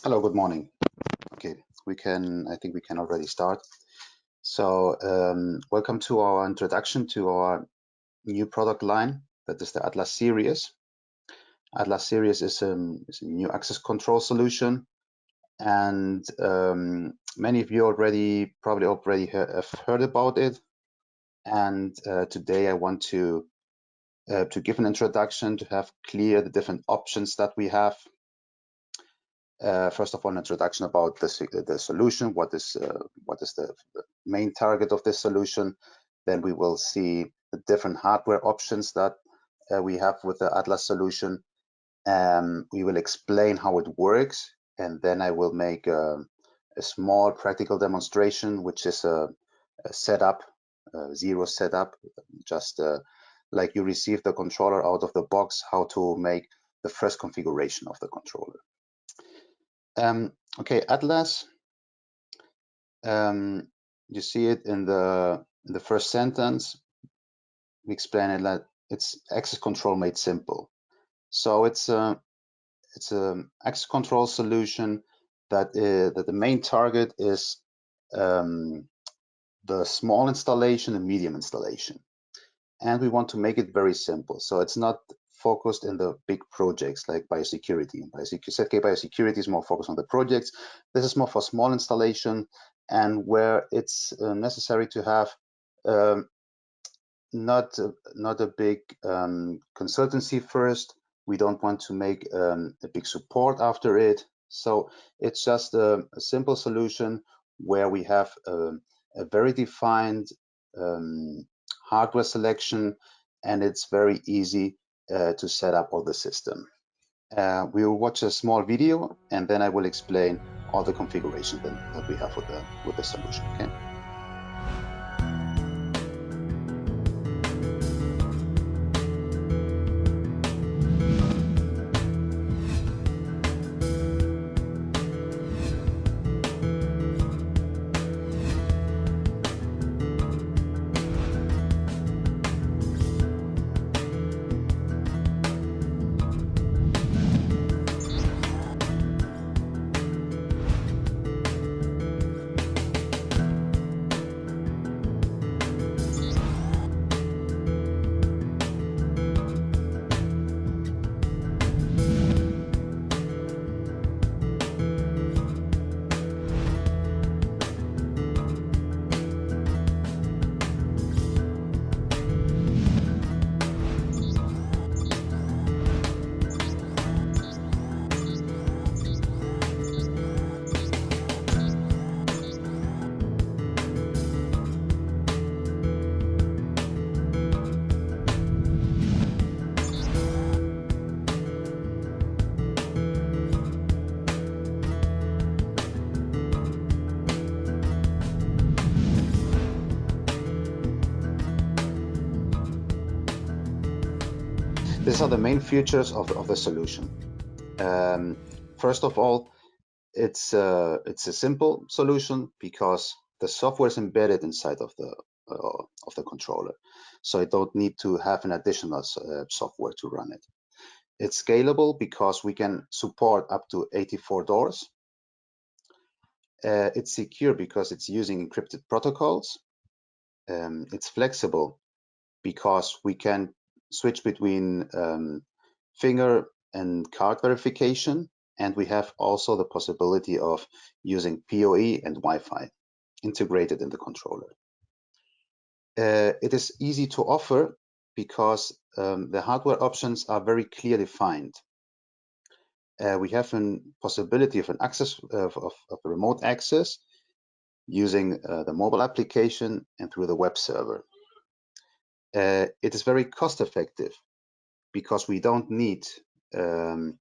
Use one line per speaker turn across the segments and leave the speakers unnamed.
Hello, good morning. Okay, I think we can already start. So, welcome to our introduction to our new product line, that is the Atlas series. Atlas series is a new access control solution, and many of you probably already have heard about it. And today I want to give an introduction to have clear the different options that we have. First of all, an introduction about the solution. What is the main target of this solution? Then we will see the different hardware options that we have with the Atlas solution. We will explain how it works, and then I will make a small practical demonstration, which is a setup, zero setup, just like you receive the controller out of the box, how to make the first configuration of the controller. Okay, Atlas. You see it in the first sentence. We explain it that it's access control made simple. So it's a access control solution that the main target is the small installation and medium installation, and we want to make it very simple. So it's not focused in the big projects like biosecurity. ZK Biosecurity is more focused on the projects. This is more for small installation and where it's necessary to have not a big consultancy first. We don't want to make a big support after it. So it's just a simple solution where we have a very defined hardware selection, and it's very easy to set up all the system. We will watch a small video, and then I will explain all the configuration that we have with the solution. Okay. These are the main features of the solution. First of all, it's a simple solution because the software is embedded inside of the controller, so I don't need to have an additional software to run it. It's scalable because we can support up to 84 doors. It's secure because it's using encrypted protocols. It's flexible because we can switch between finger and card verification, and we have also the possibility of using PoE and Wi-Fi integrated in the controller. It is easy to offer because the hardware options are very clearly defined. We have a possibility of an access of remote access using the mobile application and through the web server. It is very cost effective because we don't need to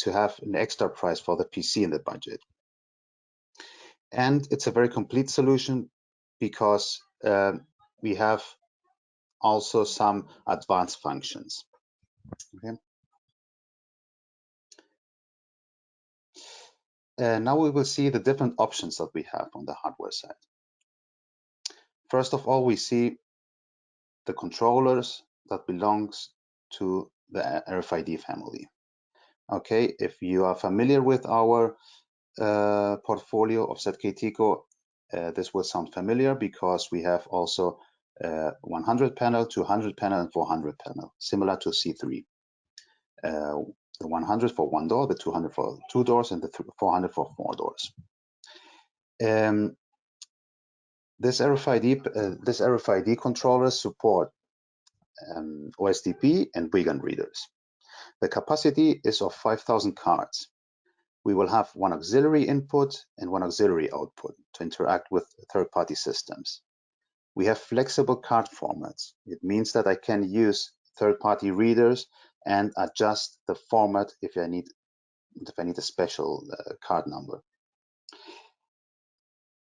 have an extra price for the PC in the budget. And it's a very complete solution because we have also some advanced functions. Okay. Now we will see the different options that we have on the hardware side. First of all, we see the controllers that belongs to the RFID family. Okay, if you are familiar with our portfolio of ZKTeco, this will sound familiar because we have also 100 panel, 200 panel, and 400 panel, similar to C3. The 100 for one door, the 200 for two doors, and the 400 for four doors. This RFID controllers support OSDP and Wiegand readers. The capacity is of 5,000 cards. We will have one auxiliary input and one auxiliary output to interact with third-party systems. We have flexible card formats. It means that I can use third-party readers and adjust the format if I need a special card number.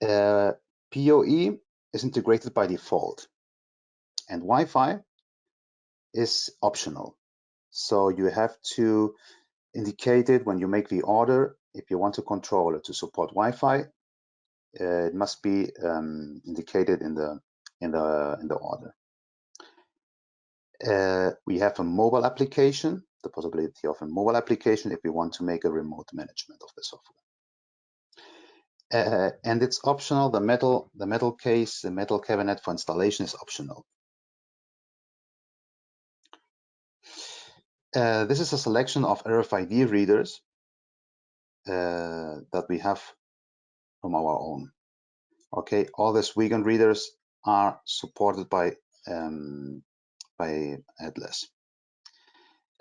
PoE is integrated by default, and Wi-Fi is optional. So you have to indicate it when you make the order. If you want a controller to support Wi-Fi, it must be indicated in the order. We have a mobile application, the possibility of a mobile application if we want to make a remote management of the software. And it's optional. The metal case, the metal cabinet for installation is optional. This is a selection of RFID readers that we have from our own. Okay, all these Wiegand readers are supported by Atlas.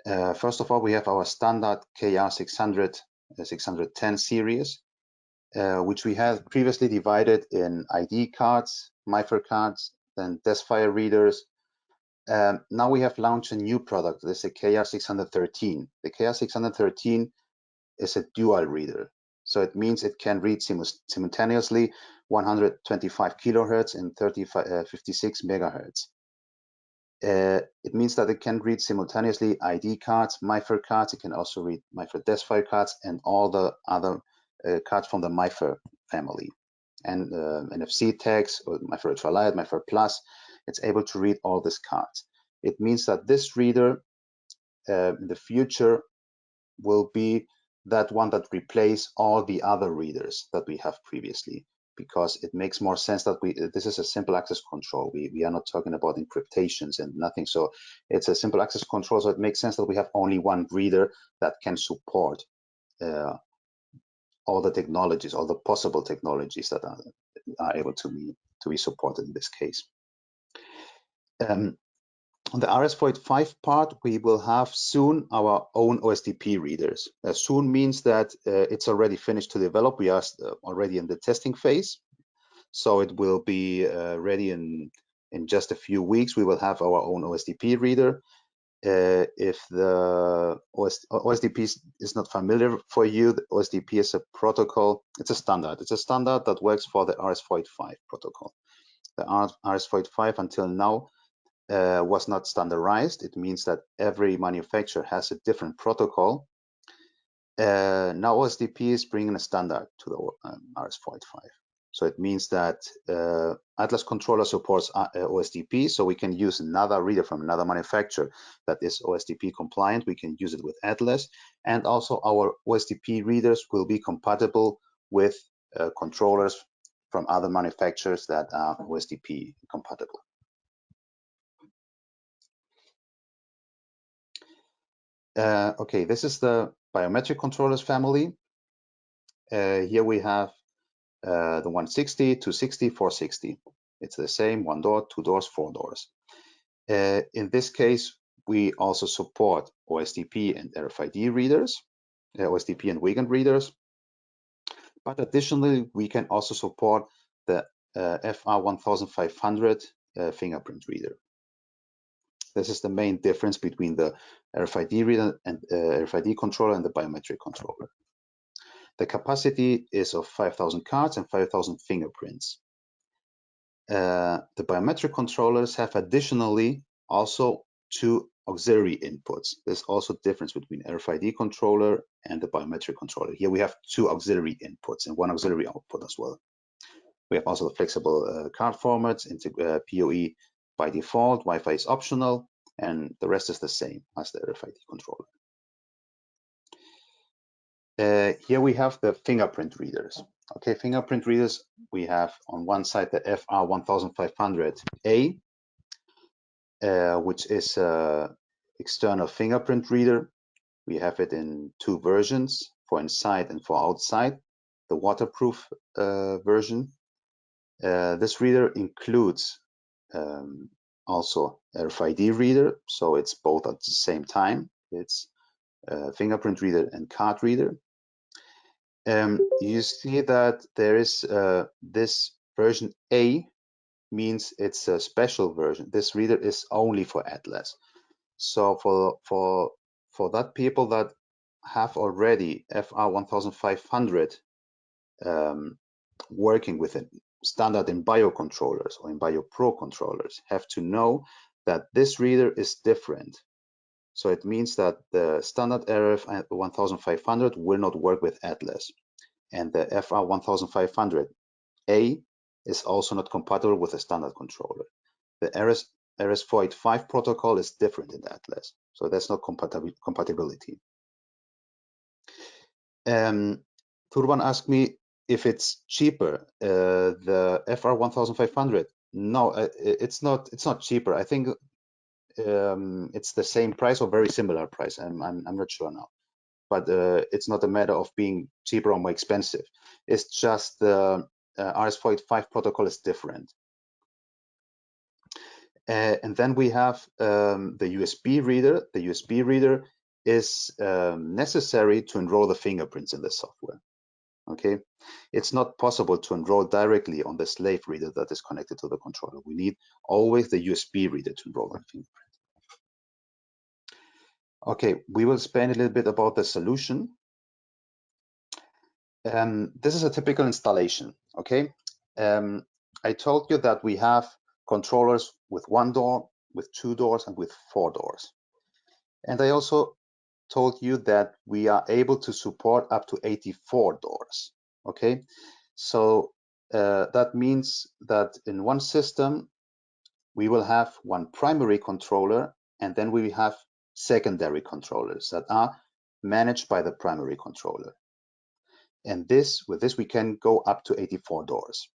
First of all, we have our standard KR600 610 series, which we have previously divided in ID cards, MIFARE cards, then DESFire readers. Now we have launched a new product. This is a KR613. The KR613 is a dual reader. So it means it can read simultaneously 125 kilohertz and 56 megahertz. It means that it can read simultaneously ID cards, MIFARE cards. It can also read MIFARE DESFire cards and all the other cards from the MIFARE family. And NFC tags, or MIFARE Ultralight, MIFARE Plus, it's able to read all these cards. It means that this reader in the future will be that one that replaces all the other readers that we have previously, because it makes more sense that this is a simple access control. We are not talking about encryptations and nothing. So it's a simple access control. So it makes sense that we have only one reader that can support all the technologies, all the possible technologies that are able to be supported in this case. On the RS-485 part, we will have soon our own OSDP readers. Soon means that it's already finished to develop. We are already in the testing phase. So it will be ready in just a few weeks. We will have our own OSDP reader. If the OSDP is not familiar for you, the OSDP is a protocol. It's a standard. It's a standard that works for the RS-485 protocol. The RS-485 until now was not standardized. It means that every manufacturer has a different protocol. Now OSDP is bringing a standard to the RS-485. So it means that Atlas controller supports OSDP, so we can use another reader from another manufacturer that is OSDP compliant. We can use it with Atlas, and also our OSDP readers will be compatible with controllers from other manufacturers that are OSDP compatible. Okay, this is the biometric controllers family. Here we have the 160, 260, 460. It's the same, one door, two doors, four doors. In this case, we also support OSDP and RFID readers, OSDP and Wiegand readers. But additionally, we can also support the FR1500 fingerprint reader. This is the main difference between the RFID reader and RFID controller and the biometric controller. The capacity is of 5,000 cards and 5,000 fingerprints. The biometric controllers have additionally also two auxiliary inputs. There's also a difference between RFID controller and the biometric controller. Here we have two auxiliary inputs and one auxiliary output as well. We have also the flexible card formats, PoE by default, Wi-Fi is optional, and the rest is the same as the RFID controller. Here we have the fingerprint readers. Okay, fingerprint readers, we have on one side the FR1500A, which is an external fingerprint reader. We have it in two versions, for inside and for outside, the waterproof version. This reader includes also RFID reader, so it's both at the same time. It's fingerprint reader and card reader. You see that there is this version A means it's a special version. This reader is only for Atlas. So for that people that have already FR1500 working with it standard in biocontrollers or in BioPro controllers have to know that this reader is different. So it means that the standard RF1500 will not work with Atlas, and the FR1500A is also not compatible with a standard controller. The RS485 protocol is different in Atlas, so there's no compatibility. Turban asked me if it's cheaper, the FR1500. No, it's not cheaper. I think it's the same price or very similar price. I'm not sure now, but it's not a matter of being cheaper or more expensive. It's just the RS485 protocol is different. And then we have the USB reader. The USB reader is necessary to enroll the fingerprints in the software. Okay, it's not possible to enroll directly on the slave reader that is connected to the controller. We need always the USB reader to enroll the fingerprint. Okay, we will explain a little bit about the solution. This is a typical installation. Okay, I told you that we have controllers with one door, with two doors, and with four doors. And I also told you that we are able to support up to 84 doors. Okay, so that means that in one system we will have one primary controller, and then we have secondary controllers that are managed by the primary controller. And with this we can go up to 84 doors.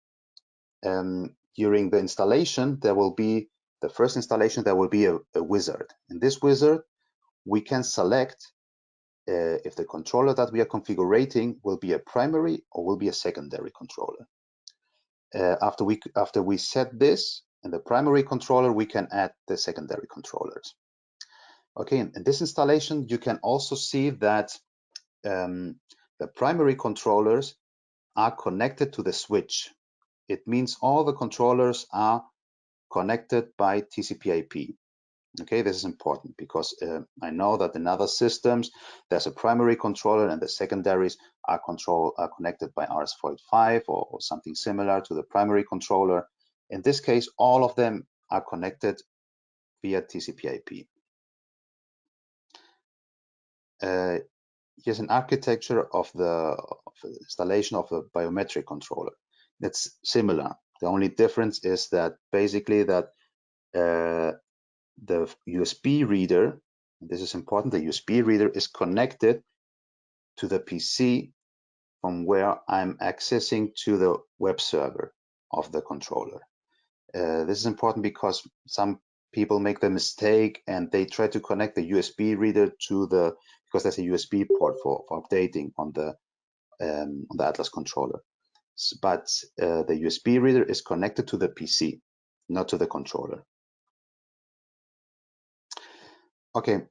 During the installation, there will be the first installation. There will be a wizard. In this wizard, we can select if the controller that we are configuring will be a primary or will be a secondary controller. After we set this in the primary controller, we can add the secondary controllers. Okay, in this installation, you can also see that the primary controllers are connected to the switch. It means all the controllers are connected by TCP/IP. Okay, this is important because I know that in other systems there's a primary controller and the secondaries are connected by RS485 or something similar to the primary controller. In this case, all of them are connected via TCP/IP. Here's an architecture of the installation of a biometric controller. It's similar. The only difference is that basically that the USB reader, this is important, the USB reader is connected to the PC from where I'm accessing to the web server of the controller. This is important because some people make the mistake and they try to connect the USB reader to because there's a USB port for updating on the Atlas controller. But the USB reader is connected to the PC, not to the controller. Okay,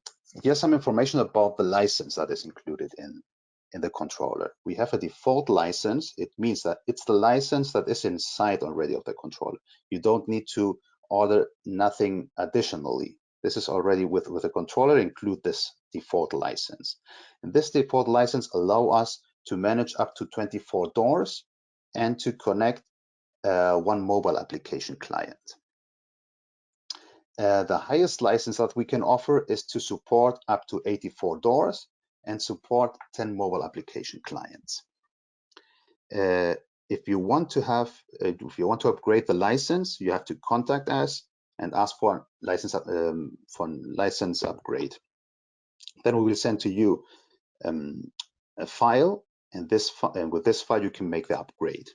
here's some information about the license that is included in the controller. We have a default license. It means that it's the license that is inside already of the controller. You don't need to order nothing additionally. This is already with the controller, include this default license. And this default license allows us to manage up to 24 doors and to connect one mobile application client. The highest license that we can offer is to support up to 84 doors and support 10 mobile application clients. If you want to upgrade the license, you have to contact us and ask for license upgrade. Then we will send to you a file, and with this file you can make the upgrade.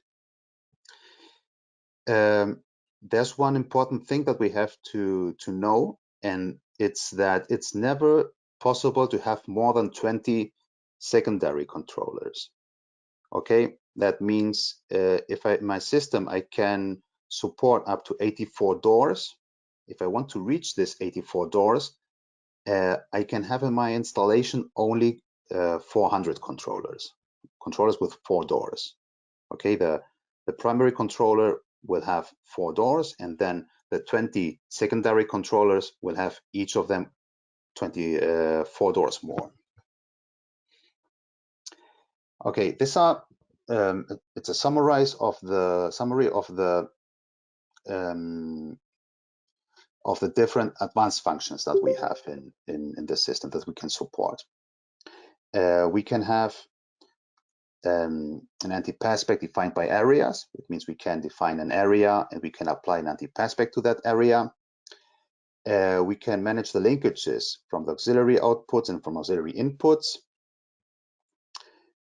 There's one important thing that we have to know, and it's that it's never possible to have more than 20 secondary controllers. Okay, that means if my system, I can support up to 84 doors. If I want to reach this 84 doors, I can have in my installation only 400 controllers with 4 doors. Okay, the primary controller will have 4 doors, and then the 20 secondary controllers will have each of them 24 doors more. Okay, these are it's a summary of the different advanced functions that we have in the system that we can support. We can have an anti-passback defined by areas. It means we can define an area and we can apply an anti-passback to that area. We can manage the linkages from the auxiliary outputs and from auxiliary inputs.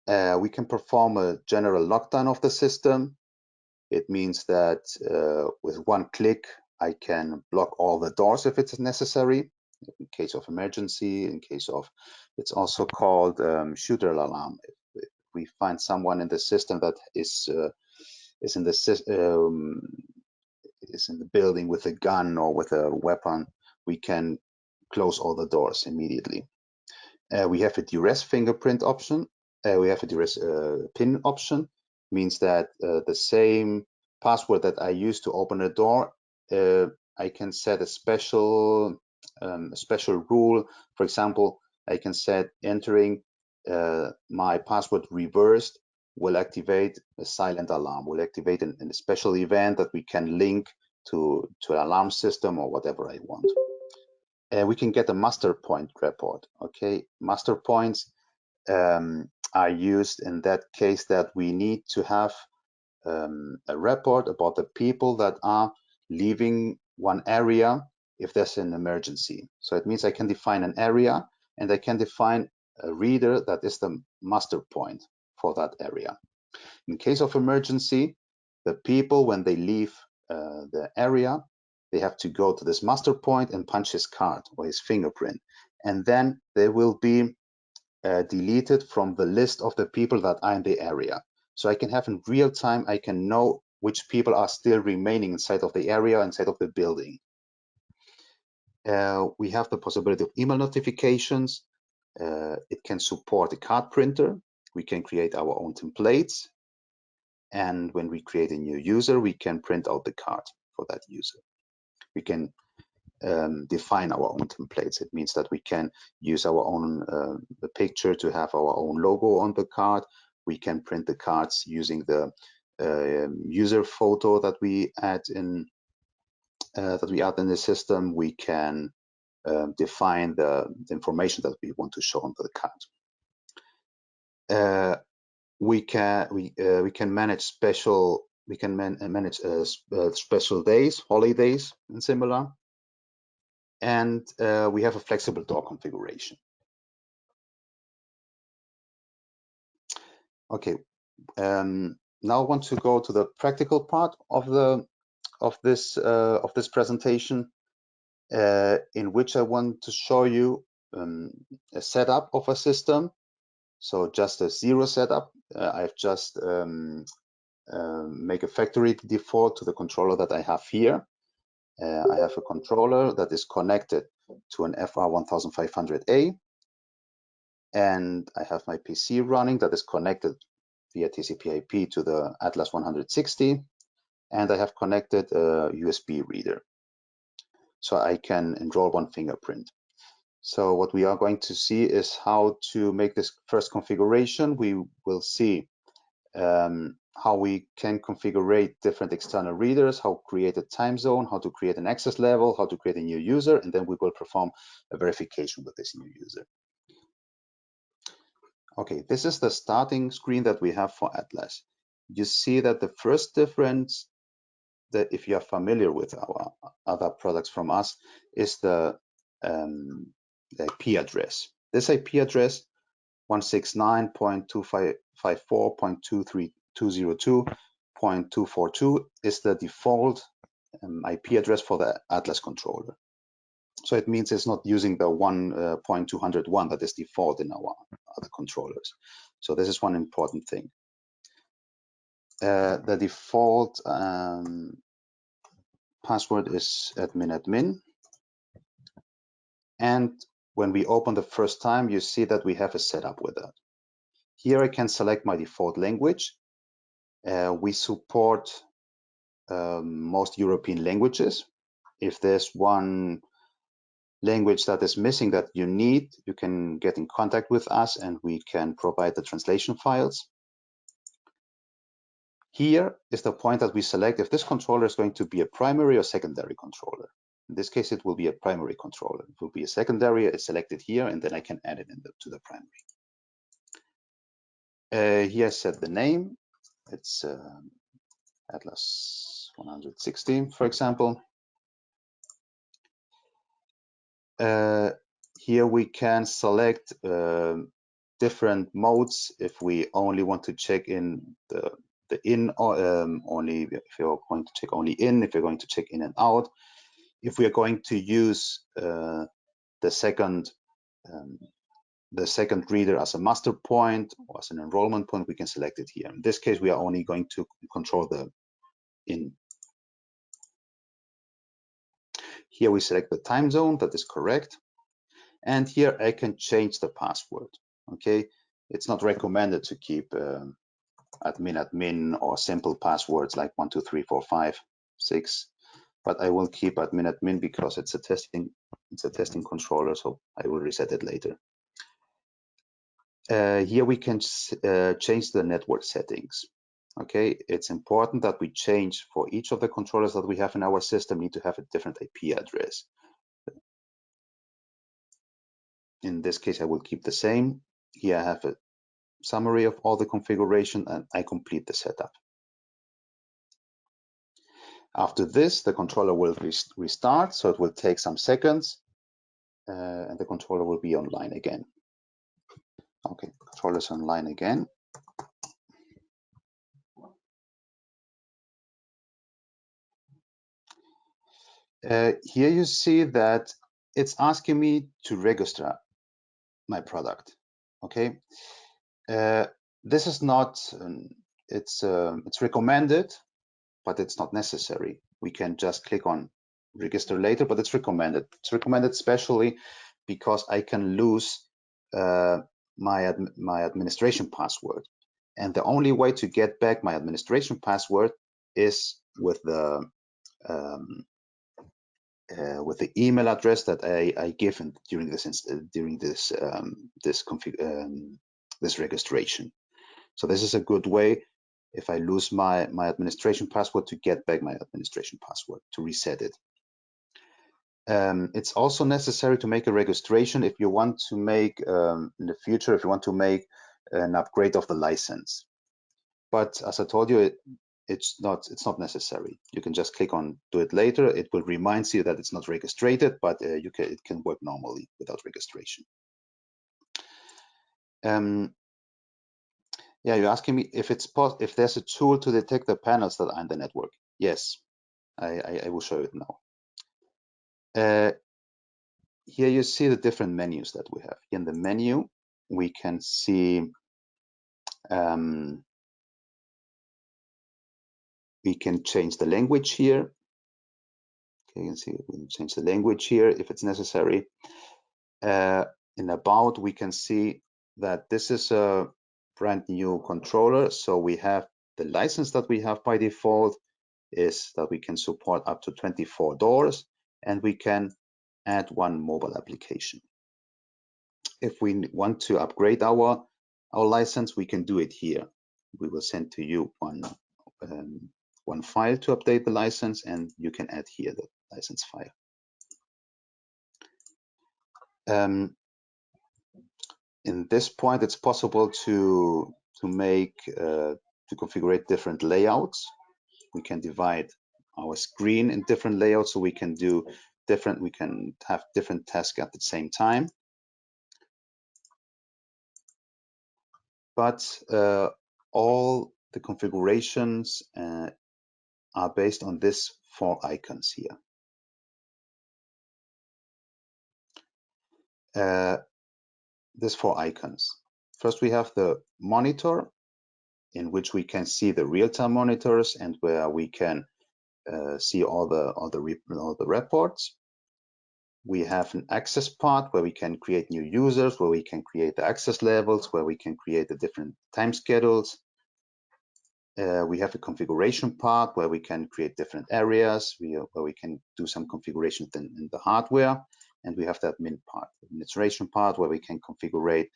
We can perform a general lockdown of the system. It means that with one click, I can block all the doors if it's necessary, in case of emergency, in case of, it's also called shooter alarm. If we find someone in the system that is in the building with a gun or with a weapon, we can close all the doors immediately. We have a duress fingerprint option. We have a duress pin option. Means that the same password that I use to open a door, I can set a special rule. For example, I can set entering my password reversed will activate a silent alarm, will activate a special event that we can link to an alarm system or whatever I want. We can get a master point report. Okay, master points are used in that case that we need to have a report about the people that are leaving one area if there's an emergency. So it means I can define an area and I can define a reader that is the master point for that area. In case of emergency, the people, when they leave the area, they have to go to this master point and punch his card or his fingerprint, and then they will be deleted from the list of the people that are in the area. So I can have in real time, I can know which people are still remaining inside of the area, inside of the building. We have the possibility of email notifications. It can support a card printer. We can create our own templates. And when we create a new user, we can print out the card for that user. We can define our own templates. It means that we can use our own picture to have our own logo on the card. We can print the cards using the user photo that we add in the system. We can define the information that we want to show on the card. We can manage special special days, holidays, and similar. And we have a flexible door configuration. Okay, now I want to go to the practical part of this presentation, in which I want to show you a setup of a system. So just a zero setup. I've just make a factory default to the controller that I have here. I have a controller that is connected to an FR1500A, and I have my PC running that is connected via TCP/IP to the Atlas 160, and I have connected a USB reader, so I can enroll one fingerprint. So what we are going to see is how to make this first configuration. We will see how we can configure different external readers, how to create a time zone, how to create an access level, how to create a new user, and then we will perform a verification with this new user. Okay, this is the starting screen that we have for Atlas. You see that the first difference, that if you are familiar with our other products from us, is the IP address. This IP address 169.254.23202.242 is the default IP address for the Atlas controller. So it means it's not using the 1.201 that is default in our other controllers. So this is one important thing. The default password is admin. And when we open the first time, you see that we have a setup with that. Here I can select my default language. We support most European languages. If there's one language that is missing that you need, you can get in contact with us and we can provide the translation files. Here is the point that we select if this controller is going to be a primary or secondary controller. In this case, it will be a primary controller. It will be a secondary, it's selected here, and then I can add it to the primary. Here I set the name. It's Atlas 116, for example. Here we can select different modes if we only want to check in the in only if you're going to check only in, if you're going to check in and out, if we are going to use the second reader as a master point or as an enrollment point, we can select it here. In this case, we are only going to control the in. Here we select the time zone, that is correct. And here I can change the password. Okay, it's not recommended to keep admin or simple passwords like 1, 2, 3, 4, 5, 6. But I will keep admin because it's a testing controller, so I will reset it later. Here we can change the network settings. Okay, it's important that we change for each of the controllers that we have in our system need to have a different IP address. In this case, I will keep the same. Here I have a summary of all the configuration and I complete the setup. After this, the controller will restart, so it will take some seconds and the controller will be online again. Okay, controller is online again. Here you see that it's asking me to register my product. Okay, this is not it's recommended, but it's not necessary. We can just click on register later, but it's recommended. It's recommended especially because I can lose my administration password, and the only way to get back my administration password is with the email address that I given during this registration. So this is a good way if I lose my administration password to get back my administration password, to reset it. It's also necessary to make a registration if you want to make in the future, if you want to make an upgrade of the license. But as I told you, it's not necessary. You can just click on do it later. It will remind you that it's not registered, but it can work normally without registration. Yeah, you're asking me if there's a tool to detect the panels that are in the network. Yes, I will show it now. Here you see the different menus that we have. In the menu, we can see we can change the language here. Okay, you can see we can change the language here if it's necessary. In about, we can see that this is a brand new controller. So we have the license that we have by default is that we can support up to 24 doors, and we can add one mobile application. If we want to upgrade our license, we can do it here. We will send to you one file to update the license, and you can add here the license file. In this point, it's possible to configure different layouts. We can divide our screen in different layouts, so we can have different tasks at the same time. but all the configurations are based on these 4 icons here. These 4 icons. First, we have the monitor, in which we can see the real-time monitors and where we can see all the reports. We have an access part where we can create new users, where we can create the access levels, where we can create the different time schedules. We have a configuration part where we can create different areas, where we can do some configuration in the hardware. And we have the admin part, the administration part, where we can configure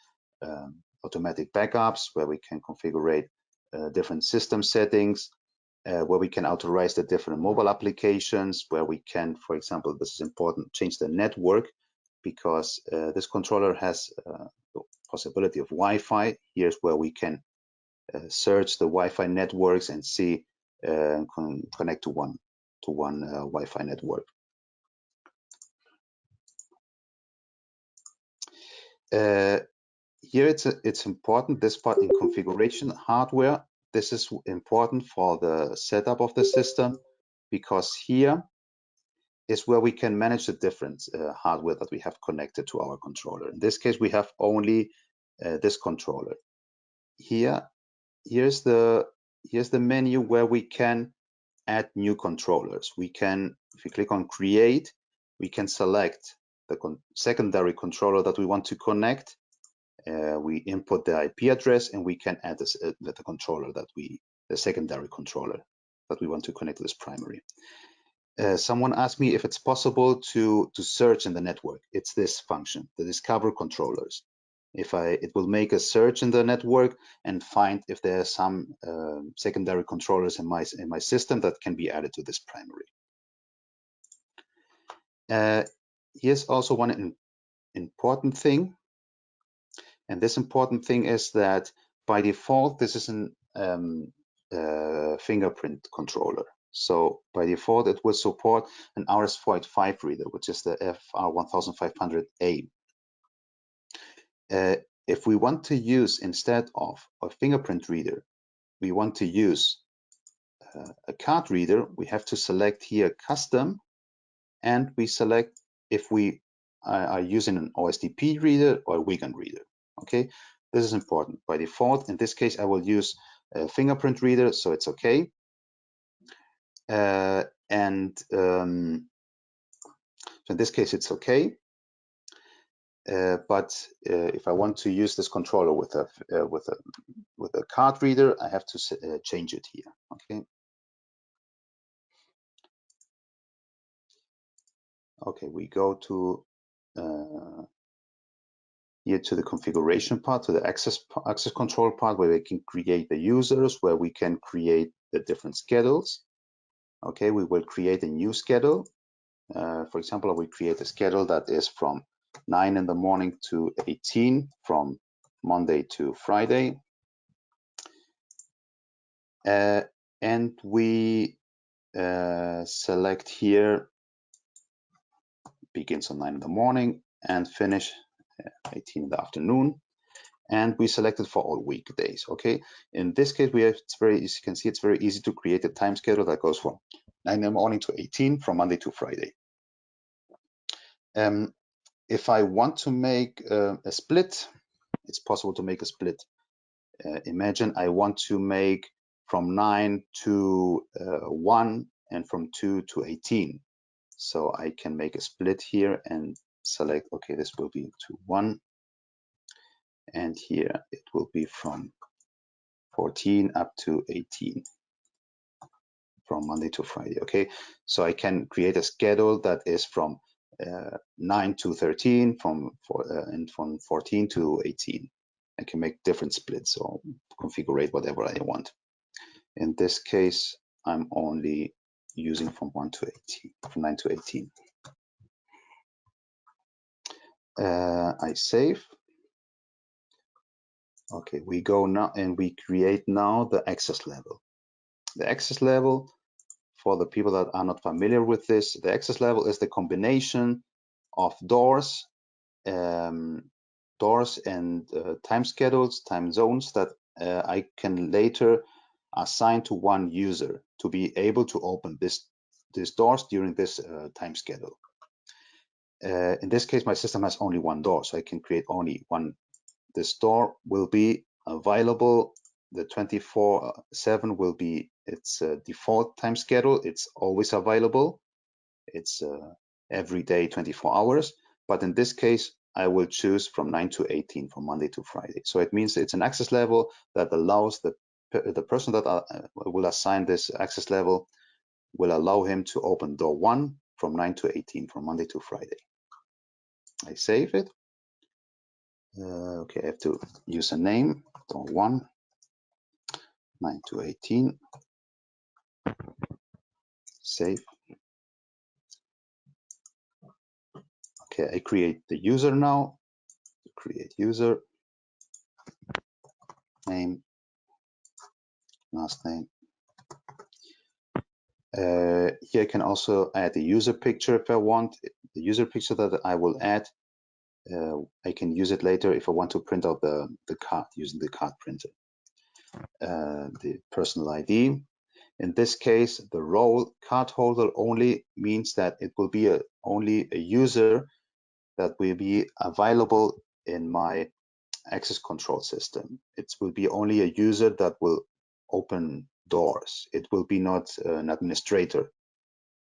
automatic backups, where we can configure different system settings, where we can authorize the different mobile applications, where we can, for example, this is important, change the network, because this controller has the possibility of Wi-Fi. Here's where we can search the Wi-Fi networks and see connect to one Wi-Fi network. Here it's important, this part in configuration hardware. This is important for the setup of the system, because here is where we can manage the different hardware that we have connected to our controller. In this case, we have only this controller. Here's the menu where we can add new controllers. We can, if we click on create, we can select the secondary controller that we want to connect. We input the IP address and we can add this, the controller that the secondary controller that we want to connect to this primary. Someone asked me if it's possible to search in the network. It's this function, the discover controllers. It will make a search in the network and find if there are some secondary controllers in my system that can be added to this primary. Here's also one important thing, and this important thing is that by default this is an fingerprint controller. So by default it will support an RS-485 reader, which is the FR1500A. If we want to use, instead of a fingerprint reader, we want to use a card reader, we have to select here custom, and we select if we are using an OSDP reader or a Wigan reader. Okay, this is important. By default, in this case, I will use a fingerprint reader, so it's okay. So in this case, it's okay. But if I want to use this controller with a card reader, I have to change it here. Okay. Okay, we go to here to the configuration part, to the access control part, where we can create the users, where we can create the different schedules. Okay, we will create a new schedule. For example, we create a schedule that is from 9 in the morning to 18, from Monday to Friday. And we select here, begins on 9 in the morning and finish 18 in the afternoon. And we select it for all weekdays. Okay, in this case, it's very, as you can see, it's very easy to create a time schedule that goes from 9 in the morning to 18, from Monday to Friday. If I want to make a split, it's possible to make a split. Imagine I want to make from 9 to 1 and from 2 to 18. So I can make a split here and select, okay, this will be to 1. And here it will be from 14 up to 18, from Monday to Friday. Okay, so I can create a schedule that is from 9 to 13, and from 14 to 18. I can make different splits or configure whatever I want. In this case, I'm only using from 1 to 18, from 9 to 18. I save. Okay, we go now and we create now the access level. The access level, for the people that are not familiar with this, the access level is the combination of doors doors and time schedules, time zones that I can later assign to one user to be able to open these doors during this time schedule. In this case, my system has only one door, so I can create only one. This door will be available. The 24/7 will be its default time schedule. It's always available. It's every day, 24 hours. But in this case, I will choose from 9 to 18 from Monday to Friday. So it means it's an access level that allows the person that will assign this access level will allow him to open door 1 from 9 to 18 from Monday to Friday. I save it. Okay, I have to use a name, door 1, 9 to 18. Save. Okay, I create the user now. Create user, name, last name. Here I can also add the user picture if I want. The user picture that I will add, I can use it later if I want to print out the card using the card printer. The personal ID. In this case, the role card holder only means that it will be only a user that will be available in my access control system. It will be only a user that will open doors. It will be not an administrator.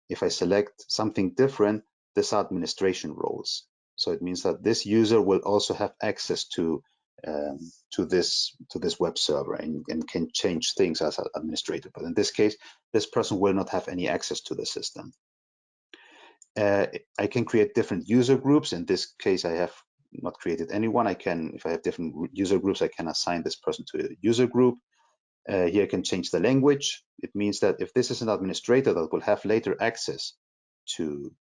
If I select something different, this administration roles. So it means that this user will also have access to this web server and can change things as an administrator. But in this case, this person will not have any access to the system. I can create different user groups. In this case, I have not created anyone. I can, if I have different user groups, I can assign this person to a user group. Here I can change the language. It means that if this is an administrator that will have later access to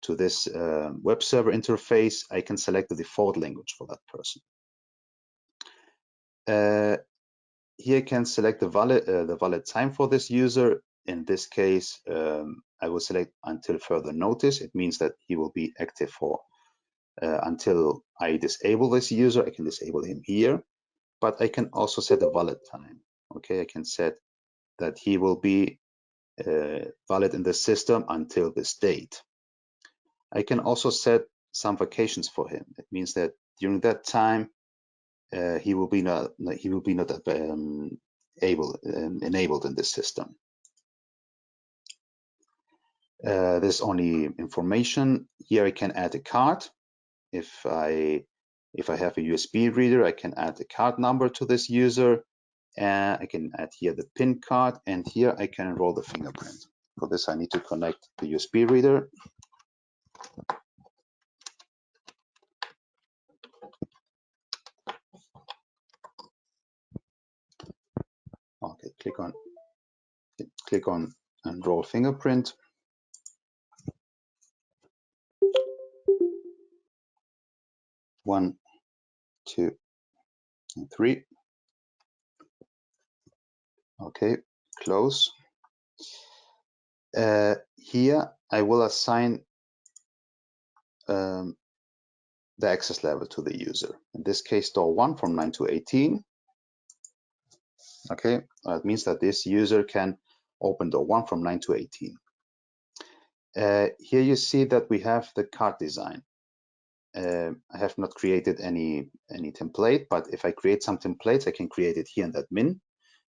this web server interface, I can select the default language for that person. Here I can select the valid time for this user. In this case, I will select until further notice. It means that he will be active for until I disable this user. I can disable him here, but I can also set a valid time. Okay, I can set that he will be valid in the system until this date. I can also set some vacations for him. It means that during that time he will be not enabled in this system. There's only information. Here I can add a card. If I have a USB reader, I can add the card number to this user. I can add here the PIN card, and here I can enroll the fingerprint. For this, I need to connect the USB reader. Okay, click on enroll fingerprint. One, 2, and 3. Okay, close. Here I will assign the access level to the user. In this case, door 1 from 9 to 18. Okay, that means that this user can open door 1 from 9 to 18. Here you see that we have the card design. I have not created any template, but if I create some templates, I can create it here in the admin.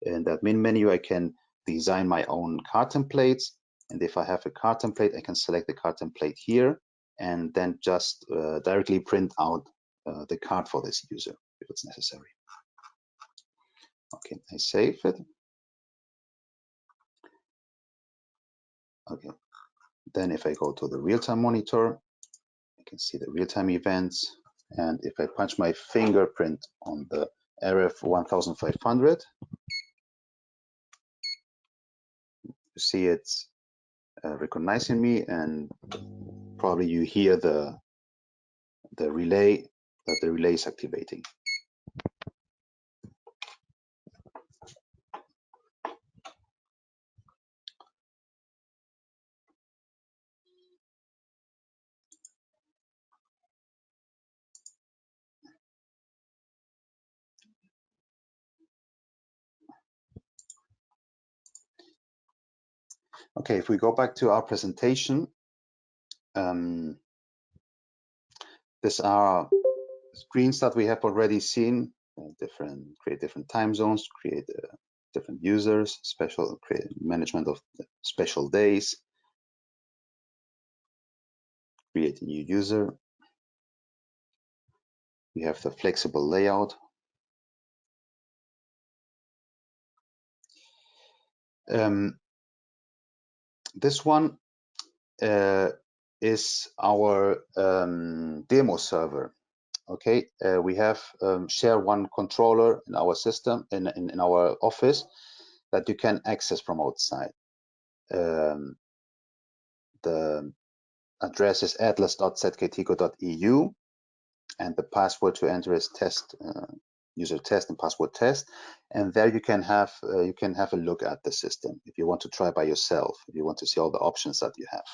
In the admin menu, I can design my own card templates. And if I have a card template, I can select the card template here and then just directly print out the card for this user if it's necessary. Okay, I save it. Okay, then if I go to the real-time monitor, I can see the real-time events. And if I punch my fingerprint on the RF 1500, you see it's recognizing me, and probably you hear the relay, that the relay is activating. Okay, if we go back to our presentation, these are screens that we have already seen. Create different time zones, create different users, create management of special days, create a new user. We have the flexible layout. This one is our demo server. Okay, we have share one controller in our system, in our office, that you can access from outside. The address is atlas.zkteco.eu, and the password to enter is test, user test and password test. And there you can have a look at the system if you want to try by yourself, if you want to see all the options that you have.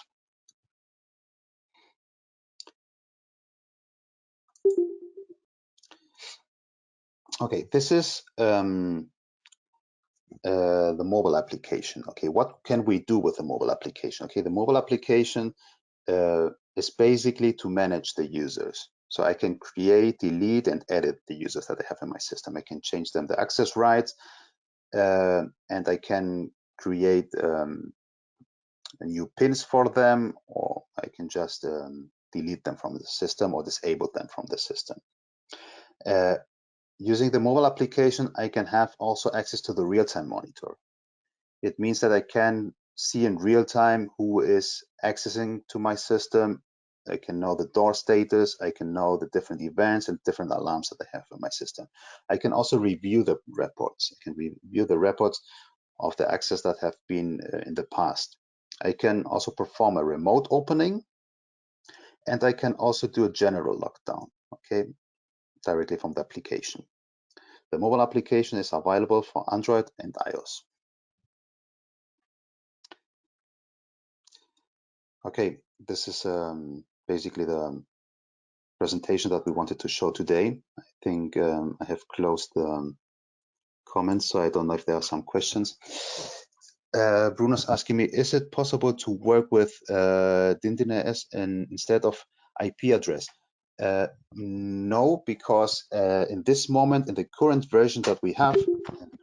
Okay, this is the mobile application. Okay, what can we do with the mobile application? Okay, the mobile application is basically to manage the users. So I can create, delete, and edit the users that I have in my system. I can change them the access rights, and I can create new pins for them, or I can just delete them from the system or disable them from the system. Using the mobile application, I can have also access to the real-time monitor. It means that I can see in real time who is accessing to my system. I can know the door status. I can know the different events and different alarms that I have in my system. I can also review the reports. I can review the reports of the access that have been in the past. I can also perform a remote opening, and I can also do a general lockdown, okay, directly from the application. The mobile application is available for Android and iOS. Okay, this is basically the presentation that we wanted to show today. I think I have closed the comments, so I don't know if there are some questions. Bruno's asking me, is it possible to work with DNS instead of IP address? No, because in this moment, in the current version that we have,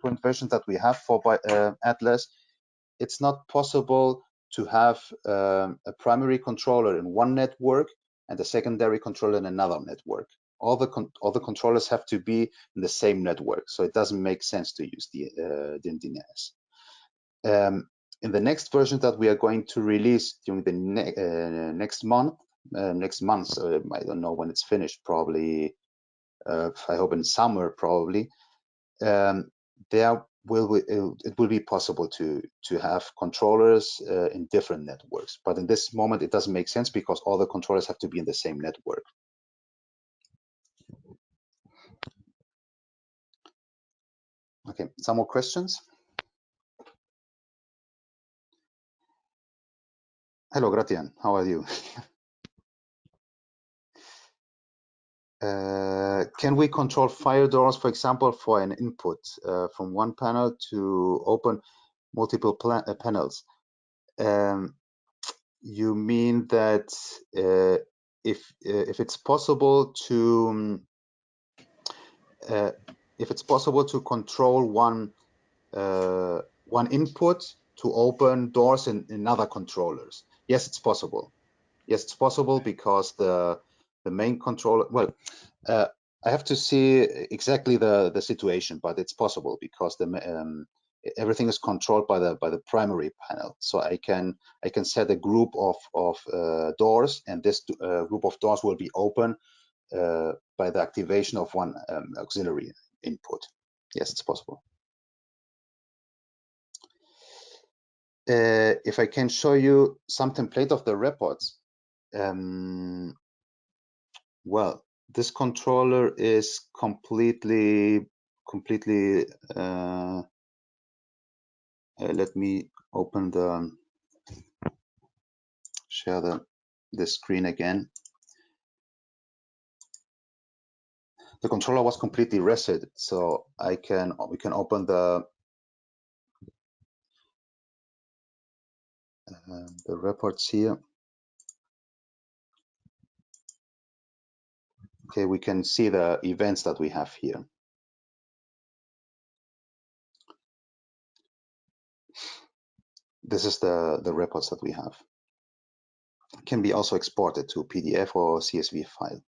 for Atlas, it's not possible to have a primary controller in one network and a secondary controller in another network. All the controllers have to be in the same network, so it doesn't make sense to use the DNS. In the next version that we are going to release during the next month, I don't know when it's finished, probably, I hope in summer, probably, it will be possible to have controllers in different networks. But in this moment, it doesn't make sense because all the controllers have to be in the same network. Okay, some more questions? Hello, Gratian, how are you? Can we control fire doors, for example, for an input from one panel to open multiple panels? You mean that if it's possible to control one input to open doors in other controllers? Yes, it's possible. Yes, it's possible because the main controller. Well, I have to see exactly the situation, but it's possible because everything is controlled by the primary panel. So I can set a group of doors, and this group of doors will be open by the activation of one auxiliary input. Yes, it's possible. If I can show you some template of the reports. Well, this controller is completely let me open share the screen again. The controller was completely reset, so we can open the reports here. Okay, we can see the events that we have here. This is the reports that we have. It can be also exported to PDF or CSV file.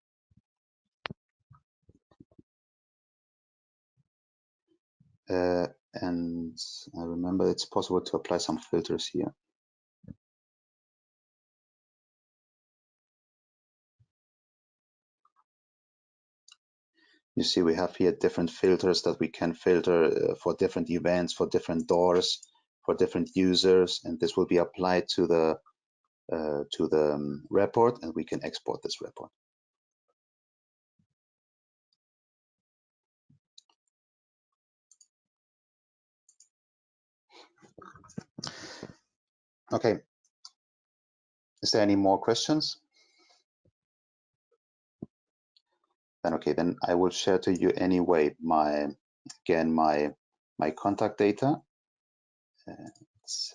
And I remember it's possible to apply some filters here. You see we have here different filters that we can filter for different events, for different doors, for different users, and this will be applied to the report, and we can export this report. Okay, is there any more questions? Then okay, then I will share to you anyway my contact data. It's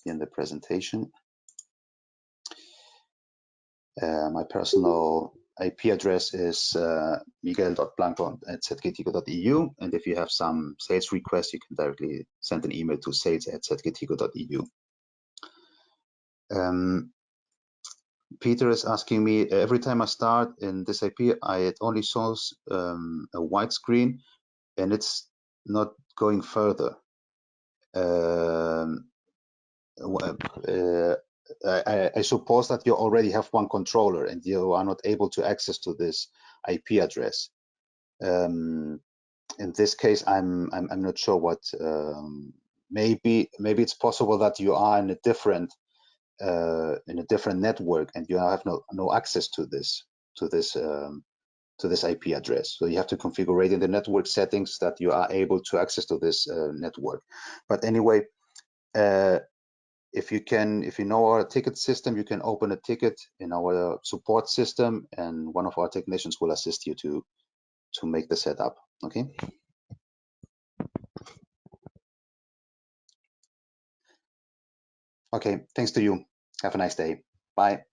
in the presentation. My personal IP address is miguel.blanco@zkteco.eu, and if you have some sales requests, you can directly send an email to sales@zkteco.eu. Peter is asking me, every time I start in this IP, it only shows a white screen and it's not going further. I suppose that you already have one controller and you are not able to access to this IP address. In this case, I'm not sure what. Maybe it's possible that you are in a different network and you have no access to this IP address. So you have to configure it in the network settings that you are able to access to this network. But anyway, if you know our ticket system, you can open a ticket in our support system, and one of our technicians will assist you to make the setup. Okay. Okay. Thanks to you. Have a nice day. Bye.